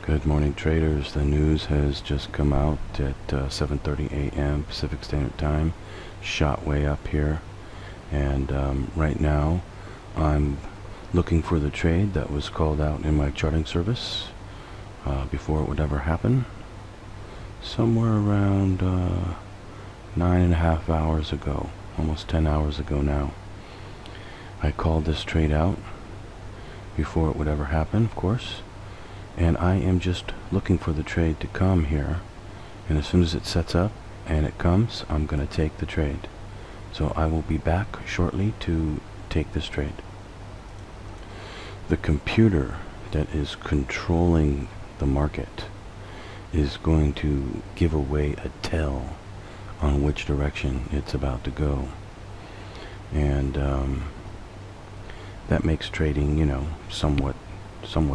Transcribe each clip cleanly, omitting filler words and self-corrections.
Good morning, traders. The news has just come out at 7:30 a.m. Pacific Standard Time. Shot way up here, and right now I'm looking for the trade that was called out in my charting service before it would ever happen. Somewhere around 9.5 hours ago, almost 10 hours ago now. I called this trade out before it would ever happen, of course. And I am just looking for the trade to come here, and as soon as it sets up and it comes, I'm going to take the trade. So I will be back shortly to take this trade. The computer that is controlling the market is going to give away a tell on which direction it's about to go, and that makes trading, somewhat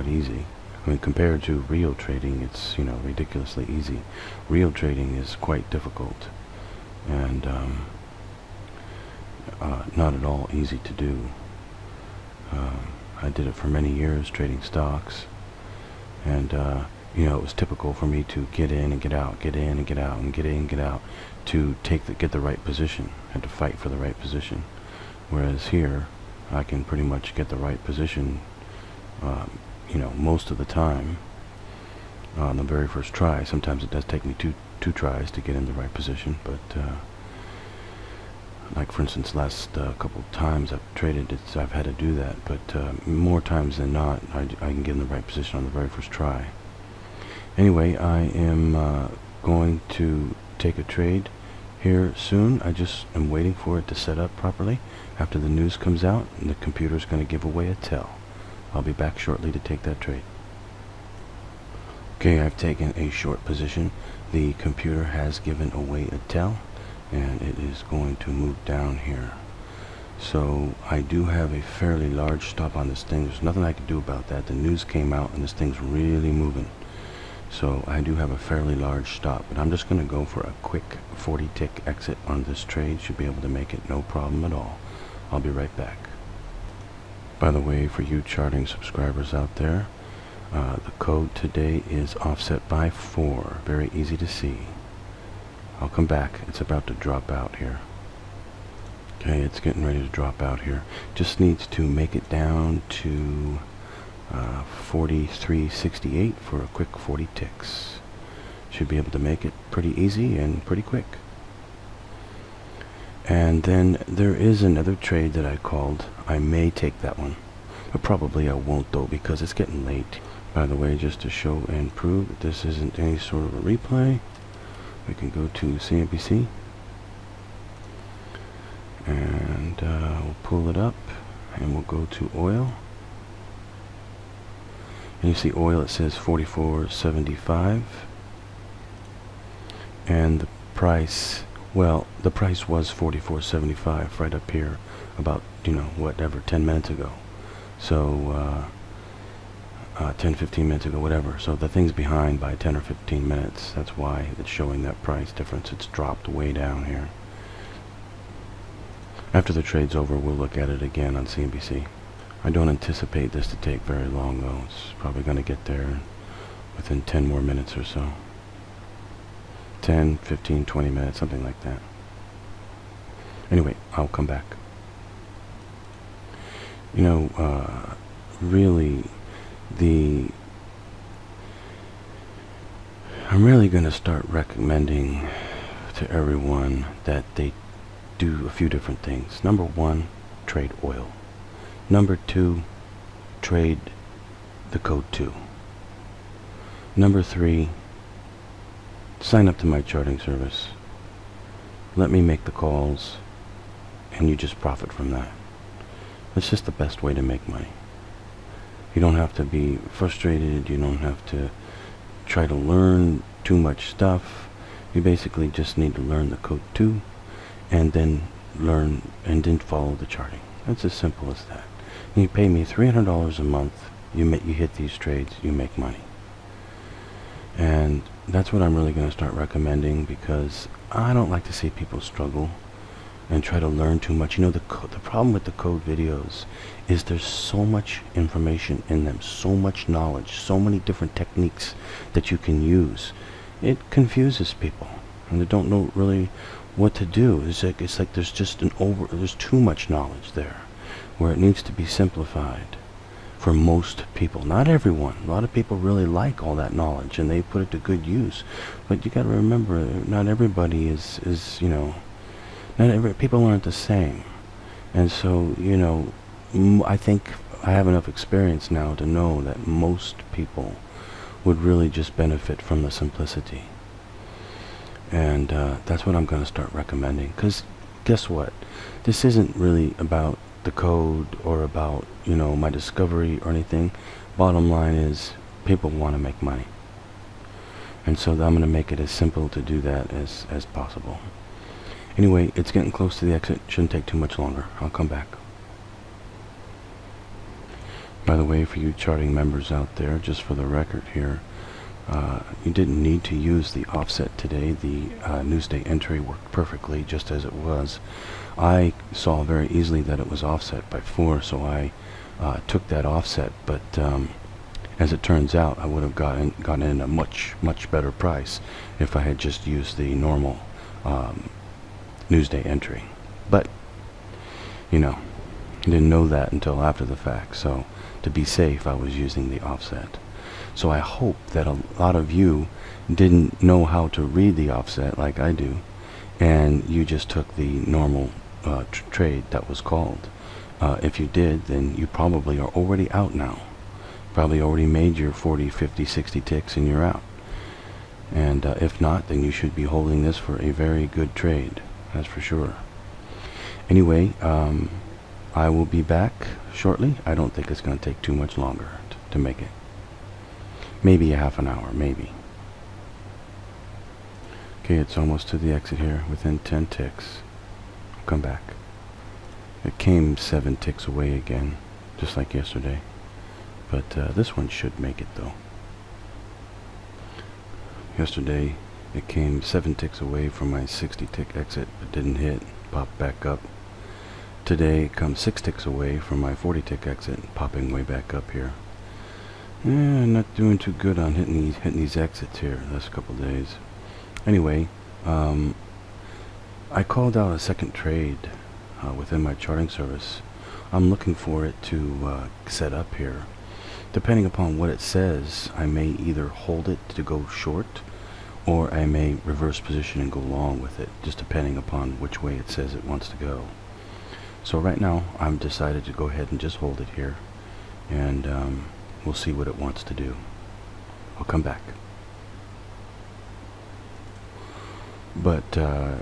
easy. I mean, compared to real trading, it's, ridiculously easy. Real trading is quite difficult, and not at all easy to do. I did it for many years, trading stocks, and it was typical for me to get in and get out, get in and get out, and get in and get out to get the right position, and to fight for the right position. Whereas here, I can pretty much get the right position most of the time on the very first try. Sometimes it does take me two tries to get in the right position, but like for instance, last couple of times I've traded, I've had to do that, but more times than not, I can get in the right position on the very first try. Anyway, I am going to take a trade here soon. I just am waiting for it to set up properly. After the news comes out, and the computer's going to give away a tell. I'll be back shortly to take that trade. Okay, I've taken a short position. The computer has given away a tell, and it is going to move down here. So I do have a fairly large stop on this thing. There's nothing I can do about that. The news came out and this thing's really moving. So I do have a fairly large stop, but I'm just going to go for a quick 40 tick exit on this trade. Should be able to make it no problem at all. I'll be right back. By the way, for you charting subscribers out there, the code today is offset by 4. Very easy to see. I'll come back. It's about to drop out here. Okay, it's getting ready to drop out here. Just needs to make it down to 43.68 for a quick 40 ticks. Should be able to make it pretty easy and pretty quick. And then there is another trade that I called. I may take that one, but probably I won't though, because it's getting late. By the way, just to show and prove that this isn't any sort of a replay, we can go to CNBC and we'll pull it up, and we'll go to oil. And you see oil, it says 44.75, and the price, well, the price was 44.75 right up here about, whatever, 10 minutes ago. So 10-15 minutes ago, whatever. So the thing's behind by 10 or 15 minutes. That's why it's showing that price difference. It's dropped way down here. After the trade's over, we'll look at it again on CNBC. I don't anticipate this to take very long though. It's probably going to get there within 10 more minutes or so. 10, 15, 20 minutes, something like that. Anyway, I'll come back. Really, I'm really going to start recommending to everyone that they do a few different things. Number 1, trade oil. Number 2, trade the code 2. Number 3, sign up to my charting service. Let me make the calls, and you just profit from that. It's just the best way to make money. You don't have to be frustrated. You don't have to try to learn too much stuff. You basically just need to learn the code 2, and then follow the charting. It's as simple as that. You pay me $300 a month. You hit these trades. You make money. And that's what I'm really going to start recommending, because I don't like to see people struggle. and try to learn too much. You know, the problem with the code videos is there's so much information in them, so much knowledge, so many different techniques that you can use. It confuses people, and they don't know really what to do. It's like there's just there's too much knowledge there, where it needs to be simplified for most people. Not everyone. A lot of people really like all that knowledge, and they put it to good use. But you got to remember, not everybody is you know, people aren't the same. And so, you know, I think I have enough experience now to know that most people would really just benefit from the simplicity. And that's what I'm going to start recommending. Because guess what? This isn't really about the code or about, you know, my discovery or anything. Bottom line is, people want to make money. And so I'm going to make it as simple to do that as possible. Anyway, it's getting close to the exit. Shouldn't take too much longer. I'll come back. By the way, for you charting members out there, just for the record here, you didn't need to use the offset today. The Newsday entry worked perfectly just as it was. I saw very easily that it was offset by 4, so I took that offset, but as it turns out, I would have gotten in a much better price if I had just used the normal Newsday entry. But, you know, I didn't know that until after the fact, so to be safe, I was using the offset. So I hope that a lot of you didn't know how to read the offset like I do, and you just took the normal trade that was called. If you did, then you probably are already out now. Probably already made your 40, 50, 60 ticks and you're out. And if not, then you should be holding this for a very good trade. That's for sure. Anyway, I will be back shortly. I don't think it's going to take too much longer to make it. Maybe a half an hour, maybe. Okay, it's almost to the exit here, within 10 ticks. I'll come back. It came 7 ticks away again, just like yesterday. But this one should make it though. Yesterday, it came 7 ticks away from my 60 tick exit, but didn't hit, popped back up. Today, it comes 6 ticks away from my 40 tick exit, popping way back up here. Not doing too good on hitting these exits here the last couple days. Anyway, I called out a second trade within my charting service. I'm looking for it to set up here. Depending upon what it says, I may either hold it to go short, or I may reverse position and go long with it, just depending upon which way it says it wants to go. So right now, I'm decided to go ahead and just hold it here, and we'll see what it wants to do. I'll come back. But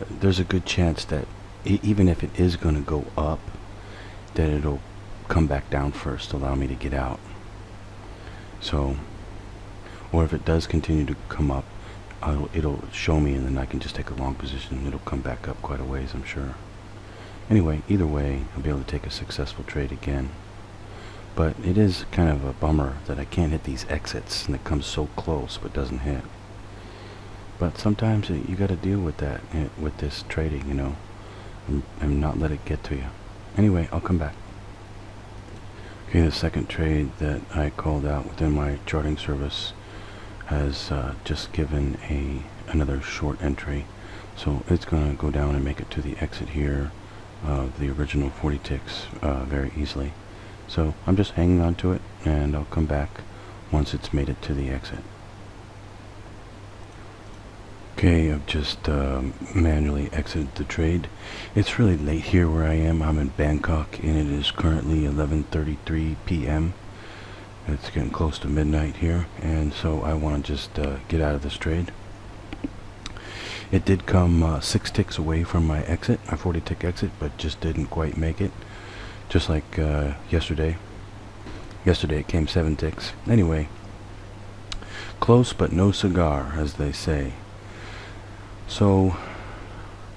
there's a good chance that even if it is going to go up, that it'll come back down first to allow me to get out. So, or if it does continue to come up, it'll show me, and then I can just take a long position and it'll come back up quite a ways, I'm sure. Anyway, either way, I'll be able to take a successful trade again. But it is kind of a bummer that I can't hit these exits and it comes so close but doesn't hit. But sometimes you got to deal with that with this trading, you know, and not let it get to you. Anyway, I'll come back. Okay, the second trade that I called out within my charting service has just given another short entry. So it's going to go down and make it to the exit here of the original 40 ticks very easily. So I'm just hanging on to it, and I'll come back once it's made it to the exit. Okay, I've just manually exited the trade. It's really late here where I am. I'm in Bangkok, and it is currently 11:33 p.m. It's getting close to midnight here, and so I want to just get out of this trade. It did come 6 ticks away from my exit, my 40 tick exit, but just didn't quite make it. Just like yesterday. Yesterday it came 7 ticks. Anyway, close but no cigar, as they say. So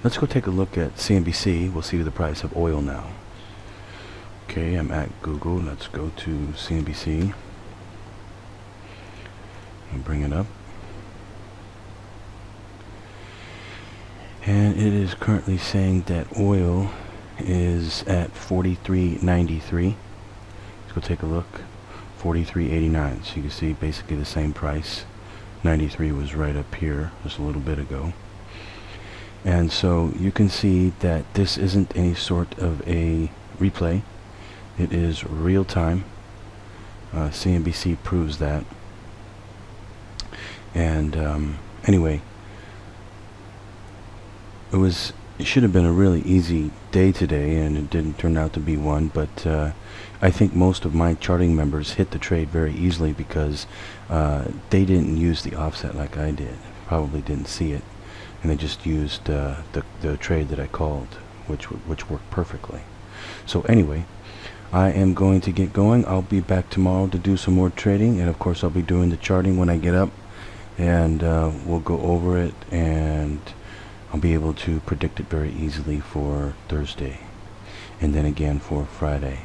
let's go take a look at CNBC. We'll see the price of oil now. Okay, I'm at Google. Let's go to CNBC and bring it up. And it is currently saying that oil is at 43.93. Let's go take a look. 43.89. So you can see basically the same price. 93 was right up here just a little bit ago. And so you can see that this isn't any sort of a replay. It is real time. CNBC proves that. And anyway, it should have been a really easy day today, and it didn't turn out to be one, but I think most of my charting members hit the trade very easily because they didn't use the offset like I did. Probably didn't see it, and they just used the trade that I called, which worked perfectly. So anyway, I am going to get going. I'll be back tomorrow to do some more trading, and of course I'll be doing the charting when I get up, and we'll go over it, and I'll be able to predict it very easily for Thursday, and then again for Friday.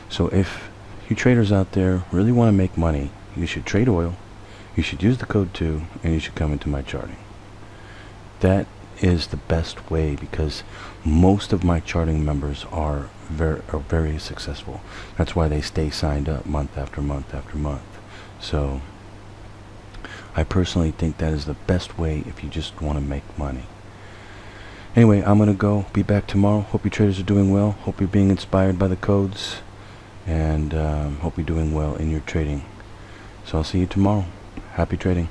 So if you traders out there really want to make money, you should trade oil, you should use the code 2, and you should come into my charting. That is the best way, because most of my charting members are very successful. That's why they stay signed up month after month after month. So I personally think that is the best way if you just want to make money. Anyway, I'm going to go. Be back tomorrow. Hope you traders are doing well. Hope you're being inspired by the codes. And hope you're doing well in your trading. So I'll see you tomorrow. Happy trading.